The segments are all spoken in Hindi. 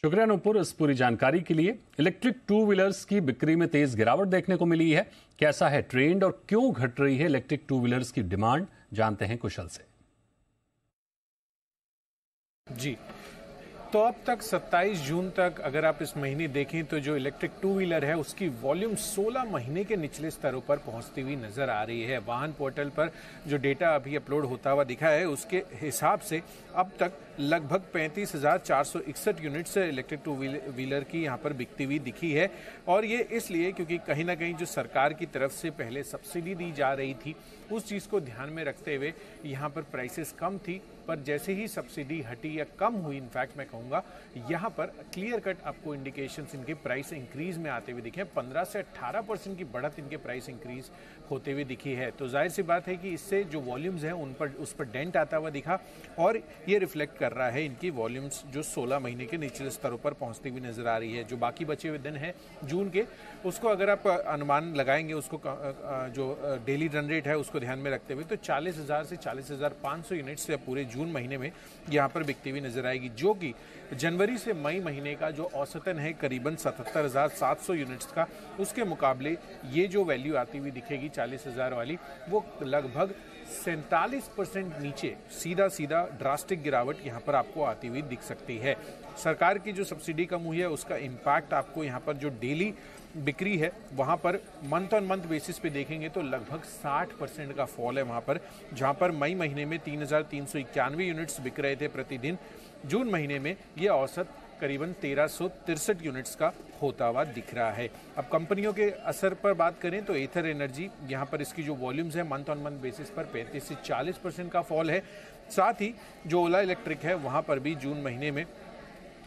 शुक्रिया नूपुर इस पूरी जानकारी के लिए। इलेक्ट्रिक टू व्हीलर्स की बिक्री में तेज गिरावट देखने को मिली है। कैसा है ट्रेंड और क्यों घट रही है इलेक्ट्रिक टू व्हीलर्स की डिमांड, जानते हैं कुशल से। जी, तो अब तक 27 जून तक अगर आप इस महीने देखें तो जो इलेक्ट्रिक टू व्हीलर है उसकी वॉल्यूम 16 महीने के निचले स्तरों पर पहुंचती हुई नजर आ रही है। वाहन पोर्टल पर जो डेटा अभी अपलोड होता हुआ दिखा है उसके हिसाब से अब तक लगभग 35,461 यूनिट्स इलेक्ट्रिक टू व्हीलर की यहां पर बिकती हुई दिखी है। और ये इसलिए क्योंकि कहीं ना कहीं जो सरकार की तरफ से पहले सब्सिडी दी जा रही थी उस चीज़ को ध्यान में रखते हुए यहाँ पर प्राइसेस कम थी, पर जैसे ही सब्सिडी हटी या कम हुई, इनफैक्ट मैं कहूँगा यहाँ पर क्लियर कट आपको इंडिकेशंस इनके प्राइस इंक्रीज में आते हुए दिखे। 15 से 18% की बढ़त इनके प्राइस इंक्रीज होते हुए दिखी है। तो जाहिर सी बात है कि इससे जो वॉल्यूम्स हैं उस पर डेंट आता हुआ दिखा और ये रिफ्लेक्ट कर रहा है इनकी वॉल्यूम्स जो 16 महीने के निचले स्तरों पर पहुंचती हुई नजर आ रही है। जो बाकी बचे हुए दिन हैं जून के, उसको अगर आप अनुमान लगाएंगे, उसको जो डेली रन रेट है उसको ध्यान में रखते हुए, तो 40,000 से 40,500 यूनिट्स से पूरे जून महीने में यहाँ पर बिकती हुई नजर आएगी, जो कि जनवरी से मई महीने का जो औसतन है करीबन 77,700 यूनिट्स का, उसके मुकाबले ये जो वैल्यू आती हुई दिखेगी 40,000 वाली, वो लगभग 47% नीचे सीधा ड्रास्टिक गिरावट यहाँ पर आपको आती हुई दिख सकती है। सरकार की जो सब्सिडी कम हुई है उसका इम्पैक्ट आपको यहाँ पर जो डेली बिक्री है वहाँ per month on month basis पे देखेंगे तो लगभग 60% का फॉल है वहाँ पर। जहाँ पर मई महीने में 3,391 यूनिट्स बिक रहे थे प्रतिदिन, जून महीने में ये औसत करीबन 1,363 यूनिट्स का होता हुआ दिख रहा है। अब कंपनियों के असर पर बात करें तो एथर एनर्जी, यहाँ पर इसकी जो वॉल्यूम्स है मंथ ऑन मंथ बेसिस पर 35 से 40% का फॉल है। साथ ही जो ओला इलेक्ट्रिक है वहाँ पर भी जून महीने में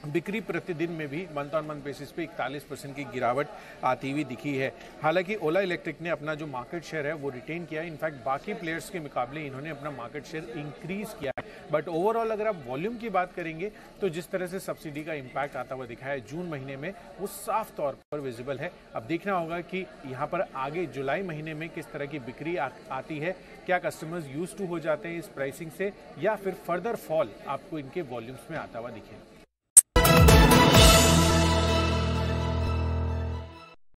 बिक्री प्रतिदिन में भी मंथ ऑन मंथ बेसिस पे 41% की गिरावट आती हुई दिखी है। हालांकि ओला इलेक्ट्रिक ने अपना जो मार्केट शेयर है वो रिटेन किया है, इनफैक्ट बाकी प्लेयर्स के मुकाबले इन्होंने अपना मार्केट शेयर इंक्रीज किया है। बट ओवरऑल अगर आप वॉल्यूम की बात करेंगे तो जिस तरह से सब्सिडी का इम्पैक्ट आता हुआ दिखा है जून महीने में, वो साफ तौर पर विजिबल है। अब देखना होगा कि यहाँ पर आगे जुलाई महीने में किस तरह की बिक्री आती है, क्या कस्टमर्स यूज टू हो जाते हैं इस प्राइसिंग से या फिर फर्दर फॉल आपको इनके वॉल्यूम्स में आता हुआ दिखे।